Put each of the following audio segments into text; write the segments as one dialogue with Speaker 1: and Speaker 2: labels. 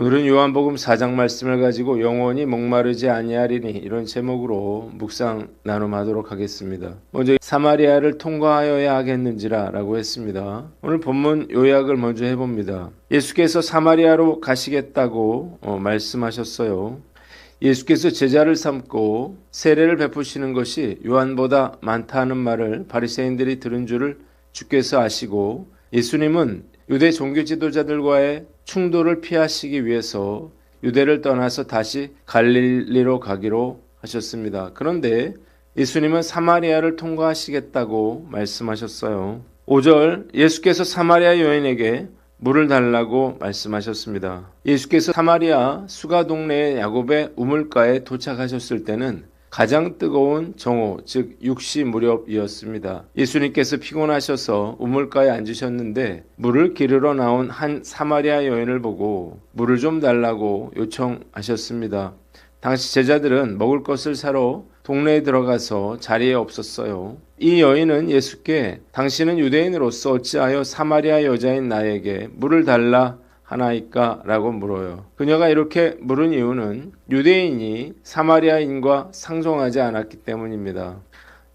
Speaker 1: 오늘은 요한복음 4장 말씀을 가지고 영원히 목마르지 아니하리니 이런 제목으로 묵상 나눔하도록 하겠습니다. 먼저 사마리아를 통과하여야 하겠는지라 라고 했습니다. 오늘 본문 요약을 먼저 해봅니다. 예수께서 사마리아로 가시겠다고 말씀하셨어요. 예수께서 제자를 삼고 세례를 베푸시는 것이 요한보다 많다는 말을 바리새인들이 들은 줄을 주께서 아시고 예수님은 유대 종교 지도자들과의 충돌을 피하시기 위해서 유대를 떠나서 다시 갈릴리로 가기로 하셨습니다. 그런데 예수님은 사마리아를 통과하시겠다고 말씀하셨어요. 5절 예수께서 사마리아 여인에게 물을 달라고 말씀하셨습니다. 예수께서 사마리아 수가 동네의 야곱의 우물가에 도착하셨을 때는 가장 뜨거운 정오, 즉 육시 무렵이었습니다. 예수님께서 피곤하셔서 우물가에 앉으셨는데 물을 기르러 나온 한 사마리아 여인을 보고 물을 좀 달라고 요청하셨습니다. 당시 제자들은 먹을 것을 사러 동네에 들어가서 자리에 없었어요. 이 여인은 예수께 당신은 유대인으로서 어찌하여 사마리아 여자인 나에게 물을 달라 하나이까? 라고 물어요. 그녀가 이렇게 물은 이유는 유대인이 사마리아인과 상종하지 않았기 때문입니다.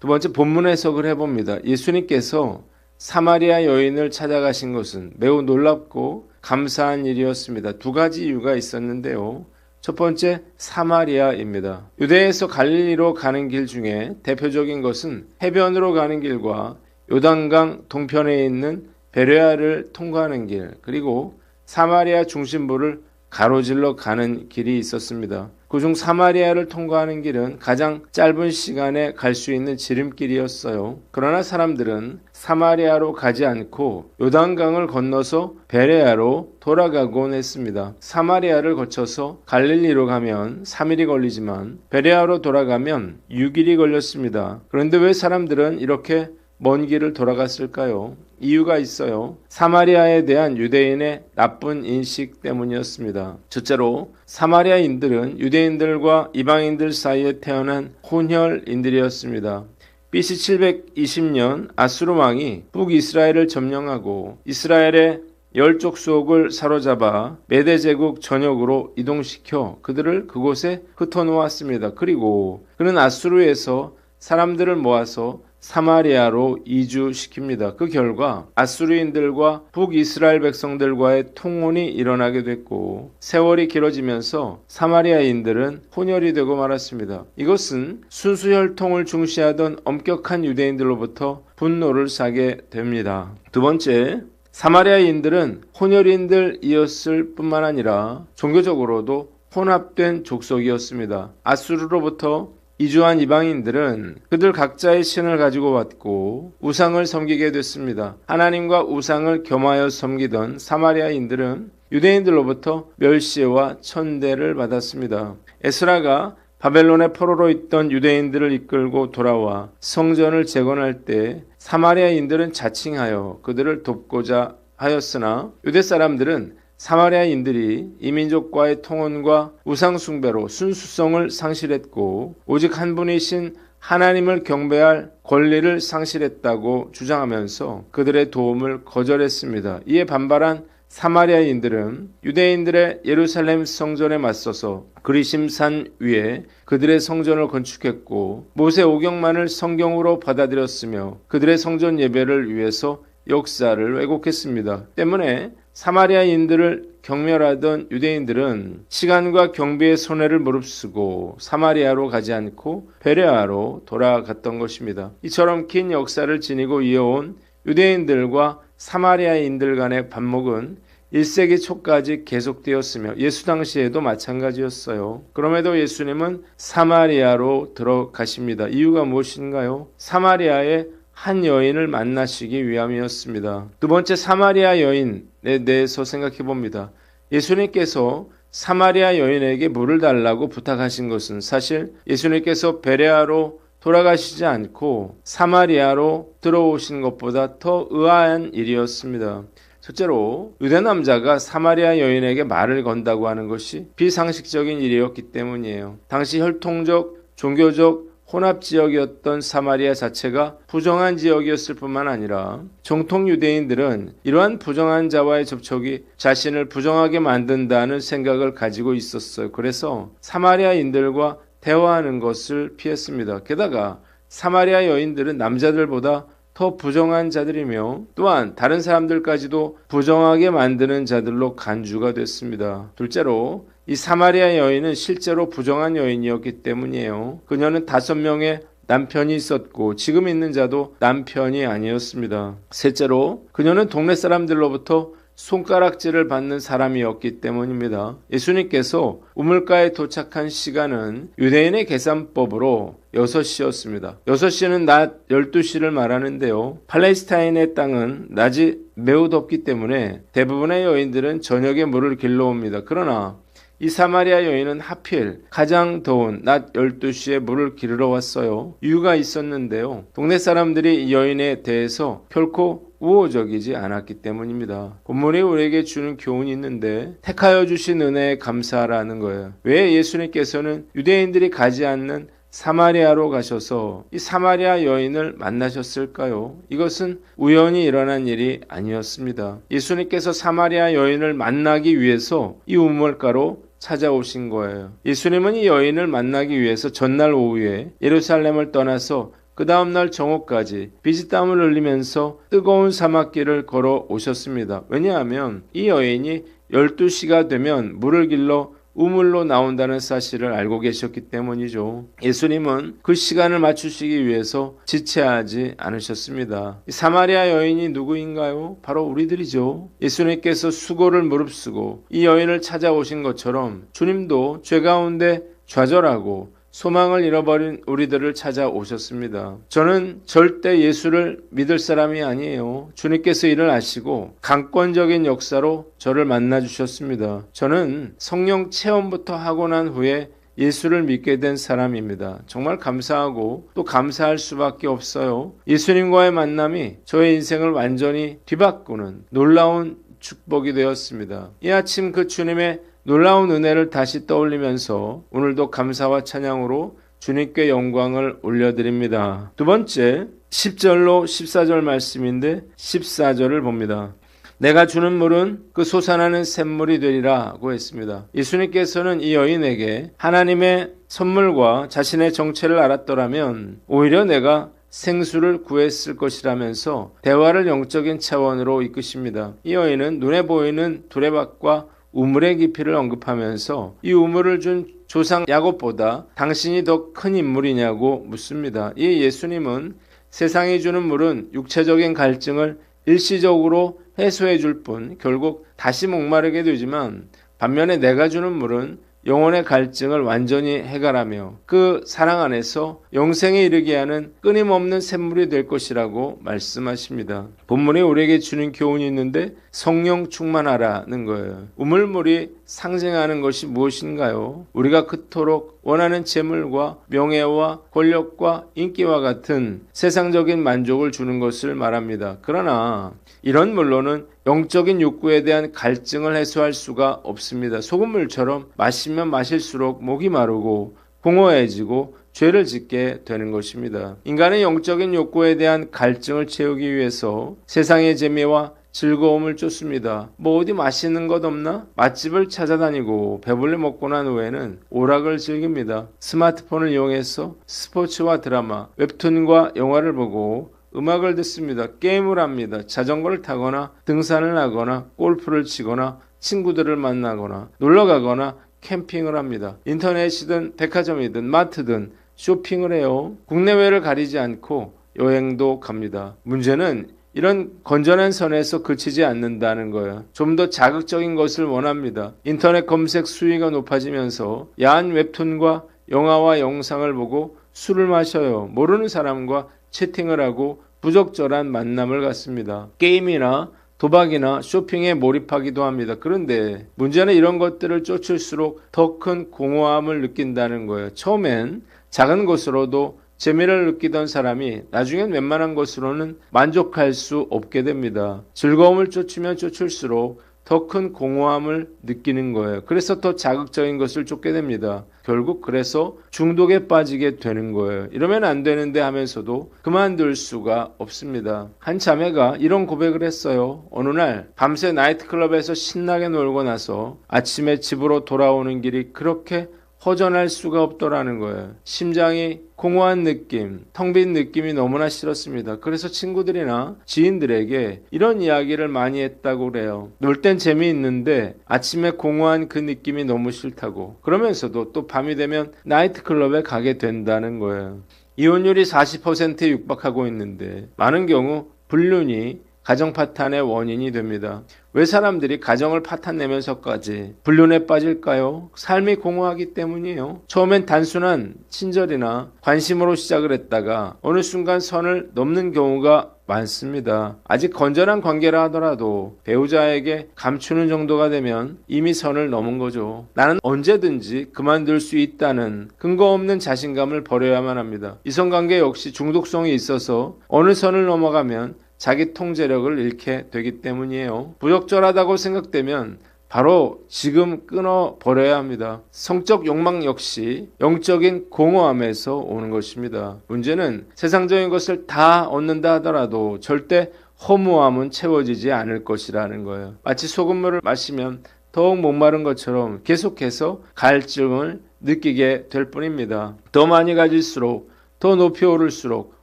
Speaker 1: 두 번째 본문 해석을 해봅니다. 예수님께서 사마리아 여인을 찾아가신 것은 매우 놀랍고 감사한 일이었습니다. 두 가지 이유가 있었는데요. 첫 번째 사마리아입니다. 유대에서 갈릴리로 가는 길 중에 대표적인 것은 해변으로 가는 길과 요단강 동편에 있는 베레아를 통과하는 길, 그리고 사마리아 중심부를 가로질러 가는 길이 있었습니다. 그중 사마리아를 통과하는 길은 가장 짧은 시간에 갈 수 있는 지름길이었어요. 그러나 사람들은 사마리아로 가지 않고 요단강을 건너서 베레아로 돌아가곤 했습니다. 사마리아를 거쳐서 갈릴리로 가면 3일이 걸리지만 베레아로 돌아가면 6일이 걸렸습니다. 그런데 왜 사람들은 이렇게 먼 길을 돌아갔을까요? 이유가 있어요. 사마리아에 대한 유대인의 나쁜 인식 때문이었습니다. 첫째로 사마리아인들은 유대인들과 이방인들 사이에 태어난 혼혈인들이었습니다. BC 720년 아수르 왕이 북이스라엘을 점령하고 이스라엘의 10족속을 사로잡아 메대 제국 전역으로 이동시켜 그들을 그곳에 흩어놓았습니다. 그리고 그는 아수르에서 사람들을 모아서 사마리아로 이주시킵니다. 그 결과 아수르인들과 북이스라엘 백성들과의 통혼이 일어나게 됐고 세월이 길어지면서 사마리아인들은 혼혈이 되고 말았습니다. 이것은 순수 혈통을 중시하던 엄격한 유대인들로부터 분노를 사게 됩니다. 두 번째, 사마리아인들은 혼혈인들이었을 뿐만 아니라 종교적으로도 혼합된 족속이었습니다. 아수르로부터 이주한 이방인들은 그들 각자의 신을 가지고 왔고 우상을 섬기게 됐습니다. 하나님과 우상을 겸하여 섬기던 사마리아인들은 유대인들로부터 멸시와 천대를 받았습니다. 에스라가 바벨론의 포로로 있던 유대인들을 이끌고 돌아와 성전을 재건할 때 사마리아인들은 자칭하여 그들을 돕고자 하였으나 유대 사람들은 사마리아인들이 이민족과의 통혼과 우상숭배로 순수성을 상실했고 오직 한 분이신 하나님을 경배할 권리를 상실했다고 주장하면서 그들의 도움을 거절했습니다. 이에 반발한 사마리아인들은 유대인들의 예루살렘 성전에 맞서서 그리심산 위에 그들의 성전을 건축했고 모세 오경만을 성경으로 받아들였으며 그들의 성전 예배를 위해서 역사를 왜곡했습니다. 때문에 사마리아인들을 경멸하던 유대인들은 시간과 경비의 손해를 무릅쓰고 사마리아로 가지 않고 베레아로 돌아갔던 것입니다. 이처럼 긴 역사를 지니고 이어온 유대인들과 사마리아인들 간의 반목은 1세기 초까지 계속되었으며 예수 당시에도 마찬가지였어요. 그럼에도 예수님은 사마리아로 들어가십니다. 이유가 무엇인가요? 사마리아의 한 여인을 만나시기 위함이었습니다. 두 번째, 사마리아 여인에 대해서 생각해 봅니다. 예수님께서 사마리아 여인에게 물을 달라고 부탁하신 것은 사실 예수님께서 베레아로 돌아가시지 않고 사마리아로 들어오신 것보다 더 의아한 일이었습니다. 첫째로 유대 남자가 사마리아 여인에게 말을 건다고 하는 것이 비상식적인 일이었기 때문이에요. 당시 혈통적, 종교적, 혼합 지역이었던 사마리아 자체가 부정한 지역이었을 뿐만 아니라 정통 유대인들은 이러한 부정한 자와의 접촉이 자신을 부정하게 만든다는 생각을 가지고 있었어요. 그래서 사마리아인들과 대화하는 것을 피했습니다. 게다가 사마리아 여인들은 남자들보다 더 부정한 자들이며 또한 다른 사람들까지도 부정하게 만드는 자들로 간주가 됐습니다. 둘째로 이 사마리아 여인은 실제로 부정한 여인이었기 때문이에요. 그녀는 5명의 남편이 있었고 지금 있는 자도 남편이 아니었습니다. 셋째로 그녀는 동네 사람들로부터 손가락질을 받는 사람이었기 때문입니다. 예수님께서 우물가에 도착한 시간은 유대인의 계산법으로 6시였습니다. 6시는 낮 12시를 말하는데요. 팔레스타인의 땅은 낮이 매우 덥기 때문에 대부분의 여인들은 저녁에 물을 길러옵니다. 그러나 이 사마리아 여인은 하필 가장 더운 낮 12시에 물을 기르러 왔어요. 이유가 있었는데요. 동네 사람들이 이 여인에 대해서 결코 우호적이지 않았기 때문입니다. 본문이 우리에게 주는 교훈이 있는데 택하여 주신 은혜에 감사하라는 거예요. 왜 예수님께서는 유대인들이 가지 않는 사마리아로 가셔서 이 사마리아 여인을 만나셨을까요? 이것은 우연히 일어난 일이 아니었습니다. 예수님께서 사마리아 여인을 만나기 위해서 이 우물가로 찾아오신 거예요. 예수님은 이 여인을 만나기 위해서 전날 오후에 예루살렘을 떠나서 그 다음날 정오까지 비지땀을 흘리면서 뜨거운 사막길을 걸어 오셨습니다. 왜냐하면 이 여인이 12시가 되면 물을 길러 우물로 나온다는 사실을 알고 계셨기 때문이죠. 예수님은 그 시간을 맞추시기 위해서 지체하지 않으셨습니다. 사마리아 여인이 누구인가요? 바로 우리들이죠. 예수님께서 수고를 무릅쓰고 이 여인을 찾아오신 것처럼 주님도 죄 가운데 좌절하고 소망을 잃어버린 우리들을 찾아오셨습니다. 저는 절대 예수를 믿을 사람이 아니에요. 주님께서 일을 하시고 강권적인 역사로 저를 만나주셨습니다. 저는 성령 체험부터 하고 난 후에 예수를 믿게 된 사람입니다. 정말 감사하고 또 감사할 수밖에 없어요. 예수님과의 만남이 저의 인생을 완전히 뒤바꾸는 놀라운 축복이 되었습니다. 이 아침 그 주님의 놀라운 은혜를 다시 떠올리면서 오늘도 감사와 찬양으로 주님께 영광을 올려드립니다. 두 번째 10절로 14절 말씀인데 14절을 봅니다. 내가 주는 물은 그 솟아나는 샘물이 되리라고 했습니다. 예수님께서는 이 여인에게 하나님의 선물과 자신의 정체를 알았더라면 오히려 내가 생수를 구했을 것이라면서 대화를 영적인 차원으로 이끄십니다. 이 여인은 눈에 보이는 두레박과 우물의 깊이를 언급하면서 이 우물을 준 조상 야곱보다 당신이 더 큰 인물이냐고 묻습니다. 이 예수님은 세상이 주는 물은 육체적인 갈증을 일시적으로 해소해 줄 뿐 결국 다시 목마르게 되지만 반면에 내가 주는 물은 영혼의 갈증을 완전히 해결하며 그 사랑 안에서 영생에 이르게 하는 끊임없는 샘물이 될 것이라고 말씀하십니다. 본문에 우리에게 주는 교훈이 있는데 성령 충만하라는 거예요. 우물물이 상징하는 것이 무엇인가요? 우리가 그토록 원하는 재물과 명예와 권력과 인기와 같은 세상적인 만족을 주는 것을 말합니다. 그러나 이런 물로는 영적인 욕구에 대한 갈증을 해소할 수가 없습니다. 소금물처럼 마시면 마실수록 목이 마르고 공허해지고 죄를 짓게 되는 것입니다. 인간의 영적인 욕구에 대한 갈증을 채우기 위해서 세상의 재미와 즐거움을 쫓습니다. 뭐 어디 맛있는 것 없나? 맛집을 찾아다니고 배불리 먹고 난 후에는 오락을 즐깁니다. 스마트폰을 이용해서 스포츠와 드라마, 웹툰과 영화를 보고 음악을 듣습니다. 게임을 합니다. 자전거를 타거나 등산을 하거나 골프를 치거나 친구들을 만나거나 놀러 가거나 캠핑을 합니다. 인터넷이든 백화점이든 마트든 쇼핑을 해요. 국내외를 가리지 않고 여행도 갑니다. 문제는 이런 건전한 선에서 그치지 않는다는 거예요. 좀 더 자극적인 것을 원합니다. 인터넷 검색 수위가 높아지면서 야한 웹툰과 영화와 영상을 보고 술을 마셔요. 모르는 사람과 채팅을 하고 부적절한 만남을 갖습니다. 게임이나 도박이나 쇼핑에 몰입하기도 합니다. 그런데 문제는 이런 것들을 쫓을수록 더 큰 공허함을 느낀다는 거예요. 처음엔 작은 것으로도 재미를 느끼던 사람이 나중엔 웬만한 것으로는 만족할 수 없게 됩니다. 즐거움을 쫓으면 쫓을수록 더 큰 공허함을 느끼는 거예요. 그래서 더 자극적인 것을 쫓게 됩니다. 결국 그래서 중독에 빠지게 되는 거예요. 이러면 안 되는데 하면서도 그만둘 수가 없습니다. 한 자매가 이런 고백을 했어요. 어느 날 밤새 나이트클럽에서 신나게 놀고 나서 아침에 집으로 돌아오는 길이 그렇게 허전할 수가 없더라는 거예요. 심장이 공허한 느낌, 텅 빈 느낌이 너무나 싫었습니다. 그래서 친구들이나 지인들에게 이런 이야기를 많이 했다고 그래요. 놀 땐 재미있는데 아침에 공허한 그 느낌이 너무 싫다고. 그러면서도 또 밤이 되면 나이트클럽에 가게 된다는 거예요. 이혼율이 40%에 육박하고 있는데 많은 경우 불륜이 가정 파탄의 원인이 됩니다. 왜 사람들이 가정을 파탄내면서까지 불륜에 빠질까요? 삶이 공허하기 때문이에요. 처음엔 단순한 친절이나 관심으로 시작을 했다가 어느 순간 선을 넘는 경우가 많습니다. 아직 건전한 관계라 하더라도 배우자에게 감추는 정도가 되면 이미 선을 넘은 거죠. 나는 언제든지 그만둘 수 있다는 근거 없는 자신감을 버려야만 합니다. 이성관계 역시 중독성이 있어서 어느 선을 넘어가면 자기 통제력을 잃게 되기 때문이에요. 부적절하다고 생각되면 바로 지금 끊어버려야 합니다. 성적 욕망 역시 영적인 공허함에서 오는 것입니다. 문제는 세상적인 것을 다 얻는다 하더라도 절대 허무함은 채워지지 않을 것이라는 거예요. 마치 소금물을 마시면 더욱 목마른 것처럼 계속해서 갈증을 느끼게 될 뿐입니다. 더 많이 가질수록 더 높이 오를수록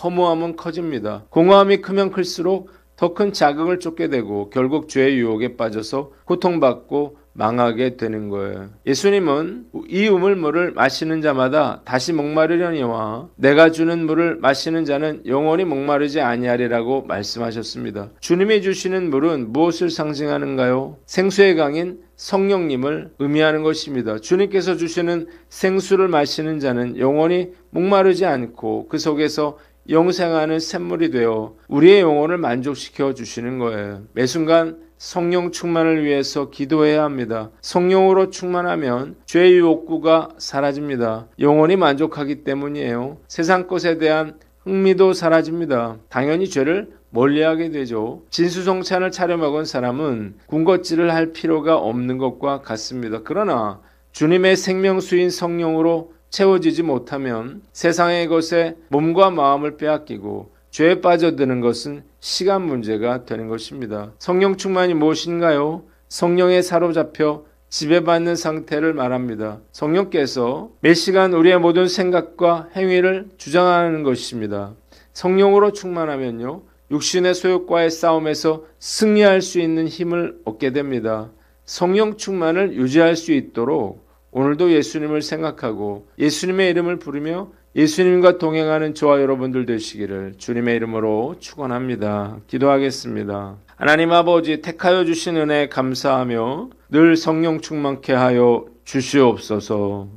Speaker 1: 허무함은 커집니다. 공허함이 크면 클수록 더 큰 자극을 쫓게 되고 결국 죄의 유혹에 빠져서 고통받고 망하게 되는 거예요. 예수님은 이 우물물을 마시는 자마다 다시 목마르려니와 내가 주는 물을 마시는 자는 영원히 목마르지 아니하리라고 말씀하셨습니다. 주님이 주시는 물은 무엇을 상징하는가요? 생수의 강인 성령님을 의미하는 것입니다. 주님께서 주시는 생수를 마시는 자는 영원히 목마르지 않고 그 속에서 영생하는 샘물이 되어 우리의 영혼을 만족시켜 주시는 거예요. 매 순간 성령 충만을 위해서 기도해야 합니다. 성령으로 충만하면 죄의 욕구가 사라집니다. 영혼이 만족하기 때문이에요. 세상 것에 대한 흥미도 사라집니다. 당연히 죄를 멀리하게 되죠. 진수성찬을 차려 먹은 사람은 군것질을 할 필요가 없는 것과 같습니다. 그러나 주님의 생명수인 성령으로 채워지지 못하면 세상의 것에 몸과 마음을 빼앗기고 죄에 빠져드는 것은 시간 문제가 되는 것입니다. 성령 충만이 무엇인가요? 성령에 사로잡혀 지배받는 상태를 말합니다. 성령께서 매 시간 우리의 모든 생각과 행위를 주장하는 것입니다. 성령으로 충만하면요, 육신의 소욕과의 싸움에서 승리할 수 있는 힘을 얻게 됩니다. 성령 충만을 유지할 수 있도록 오늘도 예수님을 생각하고 예수님의 이름을 부르며 예수님과 동행하는 저와 여러분들 되시기를 주님의 이름으로 축원합니다. 기도하겠습니다. 하나님 아버지, 택하여 주신 은혜에 감사하며 늘 성령 충만케 하여 주시옵소서.